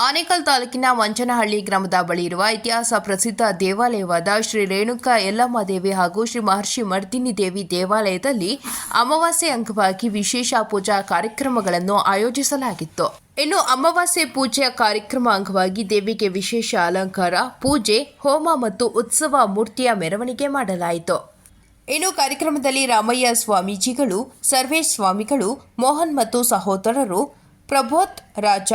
ಆನೇಕಲ್ ತಾಲೂಕಿನ ಮಂಚನಹಳ್ಳಿ ಗ್ರಾಮದ ಬಳಿ ಇರುವ ಇತಿಹಾಸ ಪ್ರಸಿದ್ಧ ದೇವಾಲಯವಾದ ಶ್ರೀ ರೇಣುಕಾ ಯಲ್ಲಮ್ಮ ದೇವಿ ಹಾಗೂ ಶ್ರೀ ಮಹರ್ಷಿ ಮರ್ದಿನಿ ದೇವಿ ದೇವಾಲಯದಲ್ಲಿ ಅಮಾವಾಸ್ಯೆ ಅಂಗವಾಗಿ ವಿಶೇಷ ಪೂಜಾ ಕಾರ್ಯಕ್ರಮಗಳನ್ನು ಆಯೋಜಿಸಲಾಗಿತ್ತು. ಇನ್ನು ಅಮಾವಾಸ್ಯೆ ಪೂಜೆಯ ಕಾರ್ಯಕ್ರಮ ಅಂಗವಾಗಿ ದೇವಿಗೆ ವಿಶೇಷ ಅಲಂಕಾರ, ಪೂಜೆ, ಹೋಮ ಮತ್ತು ಉತ್ಸವ ಮೂರ್ತಿಯ ಮೆರವಣಿಗೆ ಮಾಡಲಾಯಿತು. ಇನ್ನು ಕಾರ್ಯಕ್ರಮದಲ್ಲಿ ರಾಮಯ್ಯ ಸ್ವಾಮೀಜಿಗಳು, ಸರ್ವೇಶ್ ಸ್ವಾಮಿಗಳು, ಮೋಹನ್ ಮತ್ತು ಸಹೋದರರು, ಪ್ರಬೋಧ್ ರಾಜ,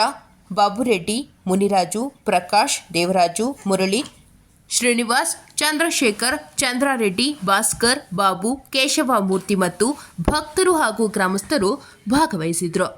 ಬಾಬುರೆಡ್ಡಿ, ಮುನಿರಾಜು, ಪ್ರಕಾಶ್, ದೇವರಾಜು, ಮುರಳಿ, ಶ್ರೀನಿವಾಸ್, ಚಂದ್ರಶೇಖರ್, ಚಂದ್ರಾರೆಡ್ಡಿ, ಭಾಸ್ಕರ್, ಬಾಬು, ಕೇಶವ ಮೂರ್ತಿ ಮತ್ತು ಭಕ್ತರು ಹಾಗೂ ಗ್ರಾಮಸ್ಥರು ಭಾಗವಹಿಸಿದರು.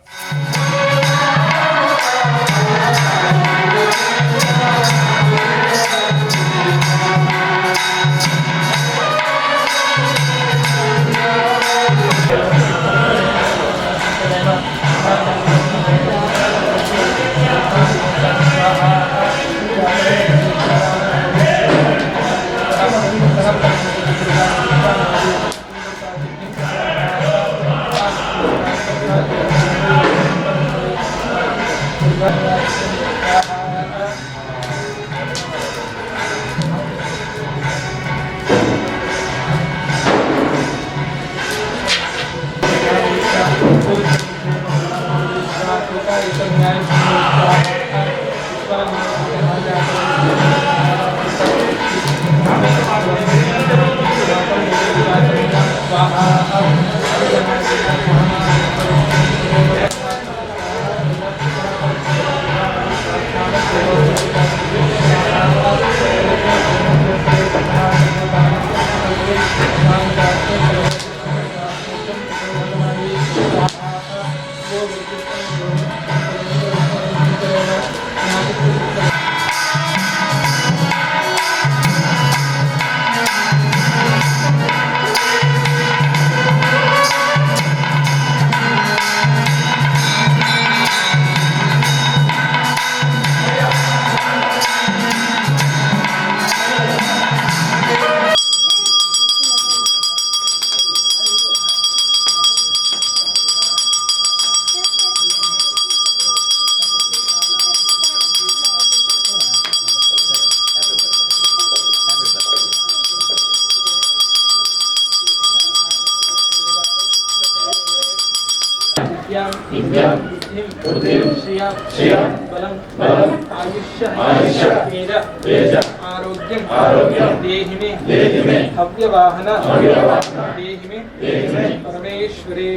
आरोग्यं देहि मे हव्यवाहन देहि मे परमेश्वरे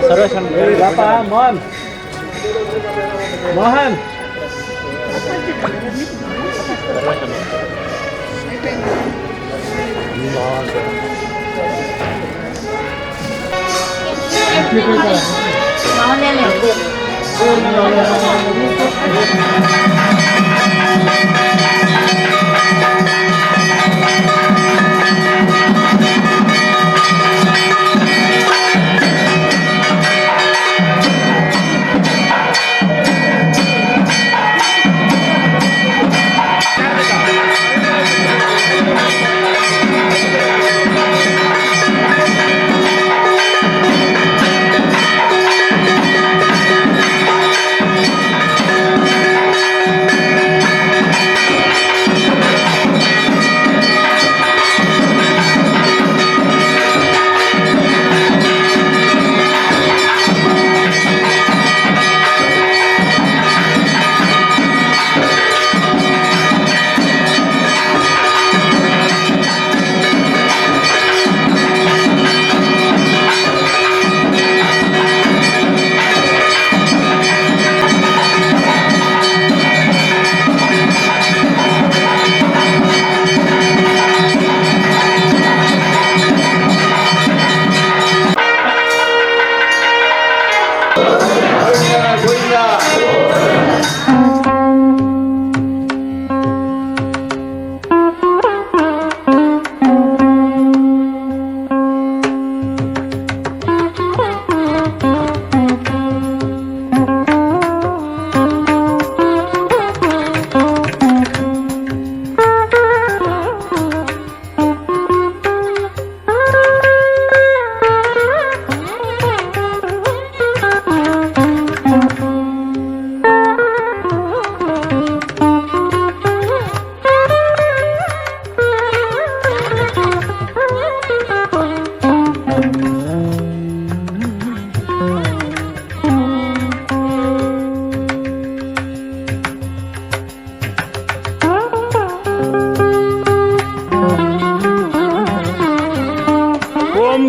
ಮೋಹನ್ ಮೋಹನ್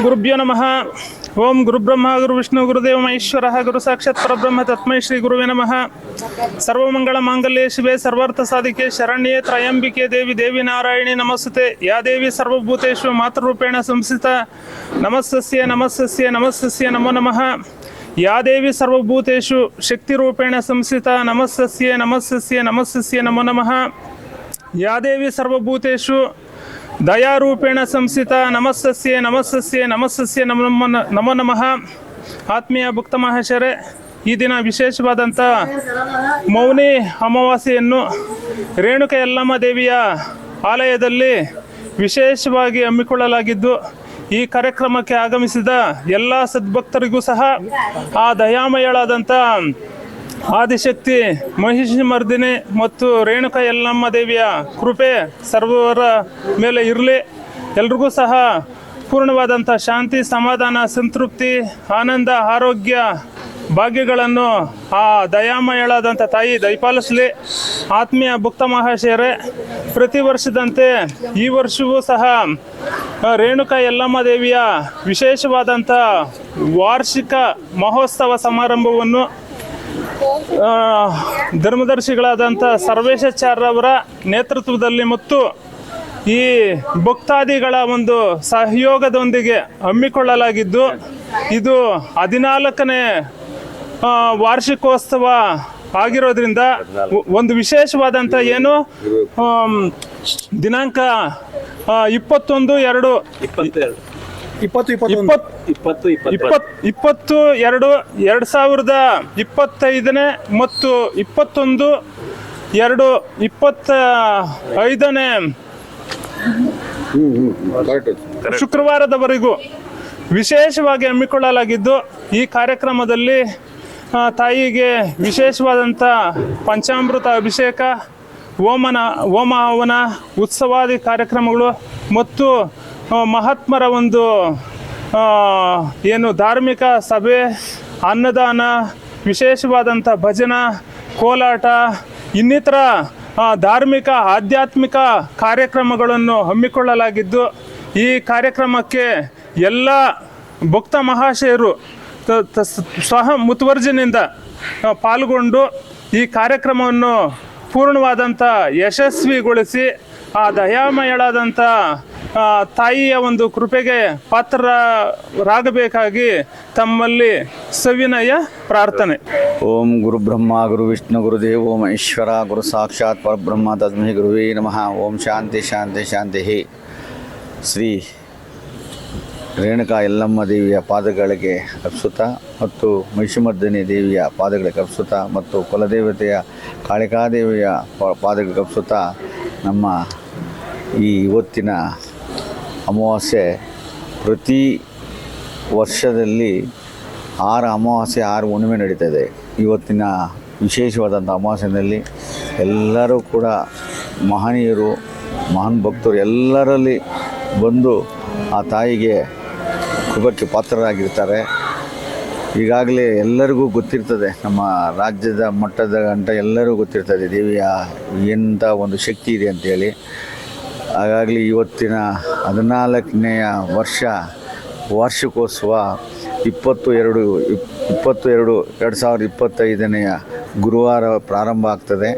ಗುರುಭ್ಯೋ ನಮಃ. ಓಂ ಗುರುಬ್ರಹ್ಮ ಗುರು ವಿಷ್ಣು ಗುರುದೇವ ಮಹೇಶ್ವರ ಗುರು ಸಾಕ್ಷಾತ್ ಪರಬ್ರಹ್ಮ ತಸ್ಮೈ ಶ್ರೀ ಗುರುವೇ ನಮಃ. ಸರ್ವಮಂಗಳ ಮಾಂಗಲ್ಯೆ ಶಿವೆ ಸರ್ವಾರ್ಥ ಸಾಧಿಕೆ ಶರಣ್ಯೆ ತ್ರಯಂಬಿಕೆ ದೇವಿ ದೇವಿ ನಾರಾಯಣಿ ನಮಸ್ತುತೆ. ಯಾ ದೇವಿ ಸರ್ವಭೂತೇಷು ಮಾತೃರೂಪೇಣ ಸಂಸ್ಥಿತ. ನಮಸ್ತಸ್ಯೆ ನಮಸ್ತಸ್ಯೆ ನಮಸ್ತಸ್ಯೆ ನಮೋ ನಮಃ. ಯಾ ದೇವಿ ಸರ್ವಭೂತೇಷು ಶಕ್ತಿರೂಪೇಣ ಸಂಸ್ಥಿತ. ನಮಸ್ತಸ್ಯೆ ನಮಸ್ತಸ್ಯೆ ನಮಸ್ತಸ್ಯೆ ನಮೋ ನಮಃ. ಯಾ ದೇವಿ ಸರ್ವಭೂತೇಷು ದಯಾರೂಪೇಣ ಸಂಸ್ಥಿತ. ನಮಸ್ತಸ್ಯೆ ನಮಸ್ತಸ್ಯೆ ನಮಸ್ತಸ್ಯೆ ನಮೋ ನಮಃ. ಆತ್ಮೀಯ ಭಕ್ತ ಮಹಾಶಯರೇ, ಈ ದಿನ ವಿಶೇಷವಾದಂಥ ಮೌನಿ ಅಮಾವಾಸ್ಯೆಯನ್ನು ರೇಣುಕ ಯಲ್ಲಮ್ಮ ದೇವಿಯ ಆಲಯದಲ್ಲಿ ವಿಶೇಷವಾಗಿ ಹಮ್ಮಿಕೊಳ್ಳಲಾಗಿದ್ದು, ಈ ಕಾರ್ಯಕ್ರಮಕ್ಕೆ ಆಗಮಿಸಿದ ಎಲ್ಲ ಸದ್ಭಕ್ತರಿಗೂ ಸಹ ಆ ದಯಾಮಯಳಾದಂಥ ಆದಿಶಕ್ತಿ ಮಹಿಷಿ ಮರ್ದಿನಿ ಮತ್ತು ರೇಣುಕ ಯಲ್ಲಮ್ಮ ದೇವಿಯ ಕೃಪೆ ಸರ್ವರ ಮೇಲೆ ಇರಲಿ. ಎಲ್ರಿಗೂ ಸಹ ಪೂರ್ಣವಾದಂಥ ಶಾಂತಿ, ಸಮಾಧಾನ, ಸಂತೃಪ್ತಿ, ಆನಂದ, ಆರೋಗ್ಯ ಭಾಗ್ಯಗಳನ್ನು ಆ ದಯಾಮಯಳಾದಂಥ ತಾಯಿ ದಯಪಾಲಿಸಲಿ. ಆತ್ಮೀಯ ಭಕ್ತ ಮಹಾಶಯರೇ, ಪ್ರತಿ ವರ್ಷದಂತೆ ಈ ವರ್ಷವೂ ಸಹ ರೇಣುಕ ಯಲ್ಲಮ್ಮ ದೇವಿಯ ವಿಶೇಷವಾದಂಥ ವಾರ್ಷಿಕ ಮಹೋತ್ಸವ ಸಮಾರಂಭವನ್ನು ಧರ್ಮದರ್ಶಿಗಳಾದಂಥ ಸರ್ವೇಶಾಚಾರ್ಯವರ ನೇತೃತ್ವದಲ್ಲಿ ಮತ್ತು ಈ ಭಕ್ತಾದಿಗಳ ಒಂದು ಸಹಯೋಗದೊಂದಿಗೆ ಹಮ್ಮಿಕೊಳ್ಳಲಾಗಿದ್ದು, ಇದು 14ನೇ ವಾರ್ಷಿಕೋತ್ಸವ ಆಗಿರೋದ್ರಿಂದ ಒಂದು ವಿಶೇಷವಾದಂಥ ಏನು ದಿನಾಂಕ 21/2/2025 ಮತ್ತು 21/2/2025 ಶುಕ್ರವಾರದವರೆಗೂ ವಿಶೇಷವಾಗಿ ಹಮ್ಮಿಕೊಳ್ಳಲಾಗಿದ್ದು, ಈ ಕಾರ್ಯಕ್ರಮದಲ್ಲಿ ತಾಯಿಗೆ ವಿಶೇಷವಾದಂಥ ಪಂಚಾಮೃತ ಅಭಿಷೇಕ, ಹೋಮ ಹವನ, ಉತ್ಸವಾದಿ ಕಾರ್ಯಕ್ರಮಗಳು ಮತ್ತು ಮಹಾತ್ಮರ ಒಂದು ಏನು ಧಾರ್ಮಿಕ ಸಭೆ, ಅನ್ನದಾನ, ವಿಶೇಷವಾದಂಥ ಭಜನ, ಕೋಲಾಟ, ಇನ್ನಿತರ ಧಾರ್ಮಿಕ ಆಧ್ಯಾತ್ಮಿಕ ಕಾರ್ಯಕ್ರಮಗಳನ್ನು ಹಮ್ಮಿಕೊಳ್ಳಲಾಗಿದ್ದು, ಈ ಕಾರ್ಯಕ್ರಮಕ್ಕೆ ಎಲ್ಲ ಭಕ್ತ ಮಹಾಶಯರು ಸ್ವಹ ಮುತುವರ್ಜಿನಿಂದ ಪಾಲ್ಗೊಂಡು ಈ ಕಾರ್ಯಕ್ರಮವನ್ನು ಪೂರ್ಣವಾದಂಥ ಯಶಸ್ವಿಗೊಳಿಸಿ ಆ ದಯಾಮಯಳಾದಂಥ ತಾಯಿಯ ಒಂದು ಕೃಪೆಗೆ ಪಾತ್ರರಾಗಬೇಕಾಗಿ ತಮ್ಮಲ್ಲಿ ಸವಿನಯ ಪ್ರಾರ್ಥನೆ. ಓಂ ಗುರು ಬ್ರಹ್ಮ ಗುರು ವಿಷ್ಣು ಗುರುದೇವೋ ಮಹೇಶ್ವರ ಗುರು ಸಾಕ್ಷಾತ್ ಪರಬ್ರಹ್ಮ ತಸ್ಮೈ ಗುರುವೇ ನಮಃ. ಓಂ ಶಾಂತಿ ಶಾಂತಿ ಶಾಂತಿ. ಶ್ರೀ ರೇಣುಕಾ ಯಲ್ಲಮ್ಮ ದೇವಿಯ ಪಾದಗಳಿಗೆ ಅರ್ಪಿಸುತ್ತಾ ಮತ್ತು ಮಹಿಷಮರ್ದಿನಿ ದೇವಿಯ ಪಾದಗಳಿಗೆ ಅರ್ಪಿಸುತ್ತಾ ಮತ್ತು ಕುಲದೇವತೆಯ ಕಾಳಿಕಾದೇವಿಯ ಪಾದಗಳಿಗೆ ಅರ್ಪಿಸುತ್ತಾ ನಮ್ಮ ಈ ಇವತ್ತಿನ ಅಮಾವಾಸ್ಯೆ ಪ್ರತಿ ವರ್ಷದಲ್ಲಿ 6 ಅಮಾವಾಸ್ಯೆ 6 ಹುಣ್ಣಿಮೆ ನಡೀತದೆ. ಇವತ್ತಿನ ವಿಶೇಷವಾದಂಥ ಅಮಾವಾಸ್ಯೆಯಲ್ಲಿ ಎಲ್ಲರೂ ಕೂಡ ಮಹನೀಯರು ಮಹಾನ್ ಭಕ್ತರು ಎಲ್ಲರಲ್ಲಿ ಬಂದು ಆ ತಾಯಿಗೆ ಕೃಪಕ್ಕೆ ಪಾತ್ರರಾಗಿರ್ತಾರೆ. ಈಗಾಗಲೇ ಎಲ್ಲರಿಗೂ ಗೊತ್ತಿರ್ತದೆ, ನಮ್ಮ ರಾಜ್ಯದ ಮಟ್ಟದ ಗಂಟ ಎಲ್ಲರಿಗೂ ಗೊತ್ತಿರ್ತದೆ ದೇವಿಯ ಎಂಥ ಒಂದು ಶಕ್ತಿ ಇದೆ ಅಂಥೇಳಿ. ಹಾಗಾಗಲಿ ಇವತ್ತಿನ 14ನೆಯ ವಾರ್ಷಿಕೋತ್ಸವ 22/22/2025 ಗುರುವಾರ ಪ್ರಾರಂಭ ಆಗ್ತದೆ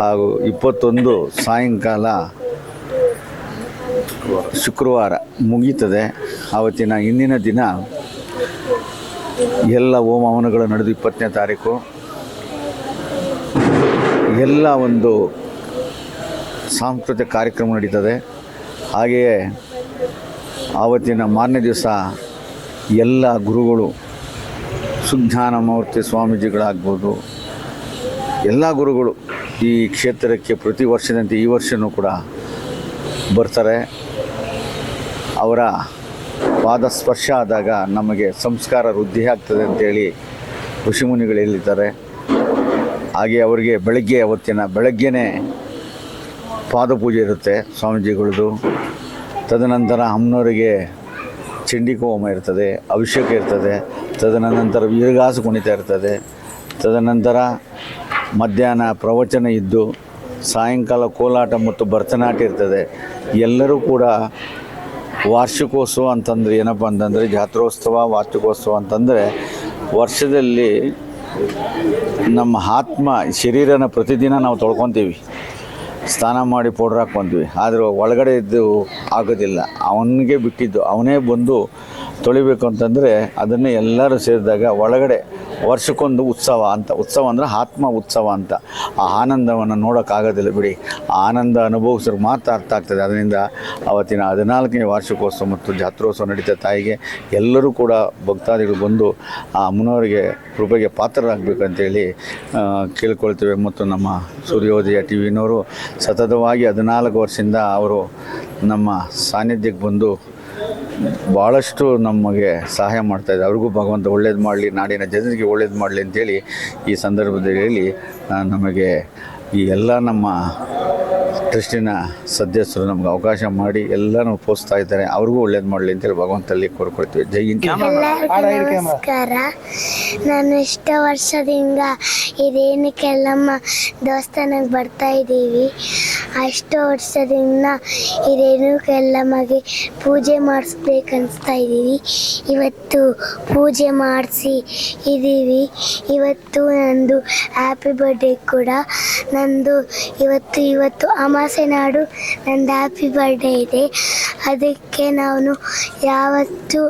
ಹಾಗೂ 21 ಸಾಯಂಕಾಲ ಶುಕ್ರವಾರ ಮುಗೀತದೆ. ಆವತ್ತಿನ ಹಿಂದಿನ ದಿನ ಎಲ್ಲ ಹೋಮ ಹವನಗಳು ನಡೆದು 20ನೇ ತಾರೀಕು ಎಲ್ಲ ಒಂದು ಸಾಂಸ್ಕೃತಿಕ ಕಾರ್ಯಕ್ರಮ ನಡೀತದೆ. ಹಾಗೆಯೇ ಆವತ್ತಿನ ಮಾರನೇ ದಿವಸ ಎಲ್ಲ ಗುರುಗಳು ಸುಜ್ಞಾನಮೂರ್ತಿ ಸ್ವಾಮೀಜಿಗಳಾಗ್ಬೋದು, ಎಲ್ಲ ಗುರುಗಳು ಈ ಕ್ಷೇತ್ರಕ್ಕೆ ಪ್ರತಿ ವರ್ಷದಂತೆ ಈ ವರ್ಷವೂ ಕೂಡ ಬರ್ತಾರೆ. ಅವರ ಪಾದ ಸ್ಪರ್ಶ ಆದಾಗ ನಮಗೆ ಸಂಸ್ಕಾರ ವೃದ್ಧಿ ಆಗ್ತದೆ ಅಂತೇಳಿ ಋಷಿಮುನಿಗಳು ಹೇಳಿದ್ದಾರೆ. ಹಾಗೆ ಅವರಿಗೆ ಬೆಳಗ್ಗೆನೇ ಪಾದಪೂಜೆ ಇರುತ್ತೆ ಸ್ವಾಮೀಜಿಗಳದ್ದು. ತದನಂತರ ಅಮ್ಮನವರಿಗೆ ಚಂಡಿಕಾ ಹೋಮ ಇರ್ತದೆ, ಅಭಿಷೇಕ ಇರ್ತದೆ. ತದನಂತರ ವೀರಗಾಸು ಕುಣಿತ ಇರ್ತದೆ. ತದನಂತರ ಮಧ್ಯಾಹ್ನ ಪ್ರವಚನ ಇದ್ದು ಸಾಯಂಕಾಲ ಕೋಲಾಟ ಮತ್ತು ಭರತನಾಟ್ಯ ಇರ್ತದೆ. ಎಲ್ಲರೂ ಕೂಡ ವಾರ್ಷಿಕೋತ್ಸವ ಅಂತಂದರೆ ಏನಪ್ಪ ಅಂತಂದರೆ ಜಾತ್ರೋತ್ಸವ, ವಾರ್ಷಿಕೋತ್ಸವ ಅಂತಂದರೆ ವರ್ಷದಲ್ಲಿ ನಮ್ಮ ಆತ್ಮ ಶರೀರನ ಪ್ರತಿದಿನ ನಾವು ತೊಳ್ಕೊತೀವಿ, ಸ್ನಾನ ಮಾಡಿ ಪೌಡ್ರ್ ಹಾಕ್ಕೊತೀವಿ. ಆದರೆ ಒಳಗಡೆ ಇದ್ದು ಆಗೋದಿಲ್ಲ, ಅವನಿಗೆ ಬಿಟ್ಟಿದ್ದು ಅವನೇ ಬಂದು ತೊಳಿಬೇಕು ಅಂತಂದರೆ ಅದನ್ನೇ ಎಲ್ಲರೂ ಸೇರಿದಾಗ ಒಳಗಡೆ ವರ್ಷಕ್ಕೊಂದು ಉತ್ಸವ ಅಂದರೆ ಆತ್ಮ ಉತ್ಸವ ಅಂತ. ಆ ಆನಂದವನ್ನು ನೋಡೋಕ್ಕಾಗೋದಿಲ್ಲ ಬಿಡಿ, ಆ ಆನಂದ ಅನುಭವಿಸೋರು ಮಾತ್ರ ಅರ್ಥ ಆಗ್ತದೆ. ಅದರಿಂದ ಅವತ್ತಿನ 14ನೇ ವಾರ್ಷಿಕೋತ್ಸವ ಮತ್ತು ಜಾತ್ರೋತ್ಸವ ನಡೀತಾ ತಾಯಿಗೆ ಎಲ್ಲರೂ ಕೂಡ ಭಕ್ತಾದಿಗಳು ಬಂದು ಆ ಅಮ್ಮನವರಿಗೆ ಕೃಪೆಗೆ ಪಾತ್ರರಾಗಬೇಕಂತೇಳಿ ಕೇಳ್ಕೊಳ್ತೇವೆ. ಮತ್ತು ನಮ್ಮ ಸೂರ್ಯೋದಯ ಟಿ ವಿನವರು ಸತತವಾಗಿ 14 ವರ್ಷದಿಂದ ಅವರು ನಮ್ಮ ಸಾನ್ನಿಧ್ಯಕ್ಕೆ ಬಂದು ಭಾಳಷ್ಟು ನಮಗೆ ಸಹಾಯ ಮಾಡ್ತಾಯಿದ್ದಾರೆ. ಅವ್ರಿಗೂ ಭಗವಂತ ಒಳ್ಳೇದು ಮಾಡಲಿ, ನಾಡಿನ ಜನರಿಗೆ ಒಳ್ಳೇದು ಮಾಡಲಿ ಅಂತೇಳಿ ಈ ಸಂದರ್ಭದಲ್ಲಿ ನಮಗೆ ಈ ಎಲ್ಲ ನಮ್ಮ ಟ್ರಸ್ಟಿನ ಸದಸ್ಯರು ನಮ್ಗೆ ಅವಕಾಶ ಮಾಡಿ ಎಲ್ಲನೂ ಪೋಸ್ತಾ ಇದ್ದಾರೆ. ಅವ್ರಿಗೂ ಒಳ್ಳೇದು ಮಾಡಲಿ ಅಂತೇಳಿ ಭಗವಂತಲ್ಲಿ ಕೋರ್ಕೊಳ್ತೀವಿ. ಜೈ ಹಿಂದ್. ನಮಸ್ಕಾರ. ನಾನು ಇಷ್ಟು ವರ್ಷದಿಂದ ಈ ರೇಣುಕೆಲ್ಲಮ್ಮ ದೇವಸ್ಥಾನಕ್ಕೆ ಬರ್ತಾ ಇದ್ದೀವಿ. ಅಷ್ಟು ವರ್ಷದಿಂದ ಈ ರೇಣುಕೆಲ್ಲಮ್ಮಗೆ ಪೂಜೆ ಮಾಡಿಸ್ಬೇಕನ್ನಿಸ್ತಾ ಇದ್ದೀವಿ. ಇವತ್ತು ಪೂಜೆ ಮಾಡಿಸಿ ಇದ್ದೀವಿ. ಇವತ್ತು ನಂದು ಹ್ಯಾಪಿ ಬರ್ಡೇ ಕೂಡ ನಂದು. ಇವತ್ತು ಅಮಾವಾಸ್ಯೆ ನಾಡು ನಂದು ಹ್ಯಾಪಿ ಬರ್ಡೇ ಇದೆ. ಅದಕ್ಕೆ ನಾನು ಯಾವತ್ತು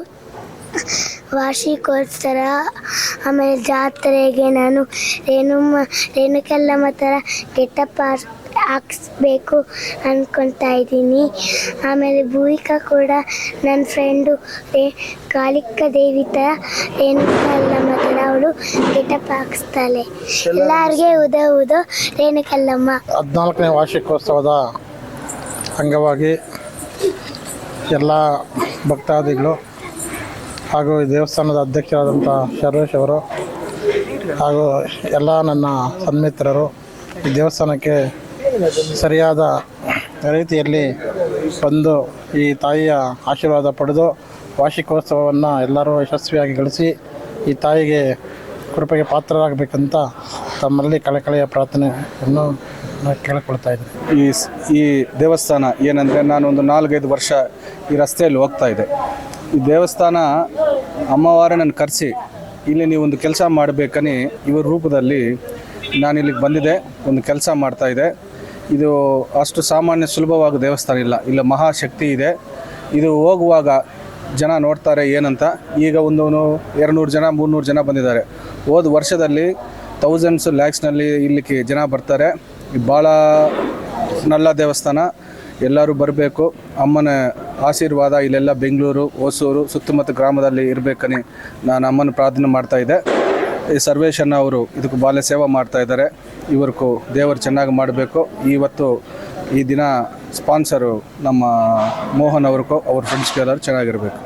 ವಾರ್ಷಿಕೋತ್ಸವ ಆಮೇಲೆ ಜಾತ್ರೆಗೆ ನಾನು ರೇಣುಕೆಲ್ಲಮ್ಮ ಥರ ಗೆಟಪ್ ಹಾಕ್ಸ್ಬೇಕು ಅಂದ್ಕೊಳ್ತಾ ಇದ್ದೀನಿ. ಆಮೇಲೆ ಭೂಮಿಕಾ ಕೂಡ ನನ್ನ ಫ್ರೆಂಡು ಕಾಳಿಕಾ ದೇವಿ ಥರ ರೇಣುಕೆಲ್ಲಮ್ಮ ಥರ ಅವಳು ಗೆಟಪ್ ಹಾಕ್ಸ್ತಾಳೆ. ಎಲ್ಲರಿಗೆ ಉದೋ ರೇಣುಕೆಲ್ಲಮ್ಮ. 14ನೇ ವಾರ್ಷಿಕೋತ್ಸವದ ಅಂಗವಾಗಿ ಎಲ್ಲ ಭಕ್ತಾದಿಗಳು ಹಾಗೂ ಈ ದೇವಸ್ಥಾನದ ಅಧ್ಯಕ್ಷರಾದಂಥ ಶರ್ವೇಶ್ ಅವರು ಹಾಗೂ ಎಲ್ಲ ನನ್ನ ಸನ್ಮಿತ್ರರು ಈ ದೇವಸ್ಥಾನಕ್ಕೆ ಸರಿಯಾದ ರೀತಿಯಲ್ಲಿ ಬಂದು ಈ ತಾಯಿಯ ಆಶೀರ್ವಾದ ಪಡೆದು ವಾರ್ಷಿಕೋತ್ಸವವನ್ನು ಎಲ್ಲರೂ ಯಶಸ್ವಿಯಾಗಿ ಗಳಿಸಿ ಈ ತಾಯಿಗೆ ಕೃಪೆಗೆ ಪಾತ್ರರಾಗಬೇಕಂತ ತಮ್ಮಲ್ಲಿ ಕಳಕಳಿಯ ಪ್ರಾರ್ಥನೆಯನ್ನು ಕೇಳಿಕೊಳ್ತಾ ಇದ್ದೀನಿ. ಈ ದೇವಸ್ಥಾನ ಏನಂದರೆ ನಾನೊಂದು 4-5 ವರ್ಷ ಈ ರಸ್ತೆಯಲ್ಲಿ ಹೋಗ್ತಾ ಇದೆ. ಈ ದೇವಸ್ಥಾನ ಅಮ್ಮವಾರೇ ನನ್ನ ಕರೆಸಿ ಇಲ್ಲಿ ನೀವು ಒಂದು ಕೆಲಸ ಮಾಡಬೇಕని ಇವ್ರ ರೂಪದಲ್ಲಿ ನಾನು ಇಲ್ಲಿಗೆ ಬಂದಿದ್ದೆ. ಒಂದು ಕೆಲಸ ಮಾಡ್ತಾಯಿದ್ದೆ. ಇದು ಅಷ್ಟು ಸಾಮಾನ್ಯ ಸುಲಭವಾಗಿ ದೇವಸ್ಥಾನ ಇಲ್ಲ, ಇಲ್ಲ ಮಹಾಶಕ್ತಿ ಇದೆ. ಇದು ಹೋಗುವಾಗ ಜನ ನೋಡ್ತಾರೆ ಏನಂತ. ಈಗ ಒಂದು 200 ಜನ 300 ಜನ ಬಂದಿದ್ದಾರೆ. ಹೋದ ವರ್ಷದಲ್ಲಿ ಥೌಸಂಡ್ಸ್ ಲ್ಯಾಕ್ಸ್ನಲ್ಲಿ ಇಲ್ಲಿಗೆ ಜನ ಬರ್ತಾರೆ. ಭಾಳ ನಲ್ಲ ದೇವಸ್ಥಾನ, ಎಲ್ಲರೂ ಬರಬೇಕು. ಅಮ್ಮನ ಆಶೀರ್ವಾದ ಇಲ್ಲೆಲ್ಲ ಬೆಂಗಳೂರು, ಹೊಸೂರು ಸುತ್ತಮುತ್ತ ಗ್ರಾಮದಲ್ಲಿ ಇರಬೇಕని ನಾನು ಅಮ್ಮನ ಪ್ರಾರ್ಥನೆ ಮಾಡ್ತಾಯಿದ್ದೆ. ಈ ಸರ್ವೇಶಣ್ಣ ಅವರು ಇದಕ್ಕೆ ಬಾಲ್ಯ ಸೇವೆ ಮಾಡ್ತಾಯಿದ್ದಾರೆ. ಇವ್ರಿಗೂ ದೇವರು ಚೆನ್ನಾಗಿ ಮಾಡಬೇಕು. ಇವತ್ತು ಈ ದಿನ ಸ್ಪಾನ್ಸರು ನಮ್ಮ ಮೋಹನ್ ಅವ್ರಿಗೂ ಅವ್ರ ಫ್ರೆಂಡ್ಸ್ಗೆ ಎಲ್ಲರೂ ಚೆನ್ನಾಗಿರಬೇಕು.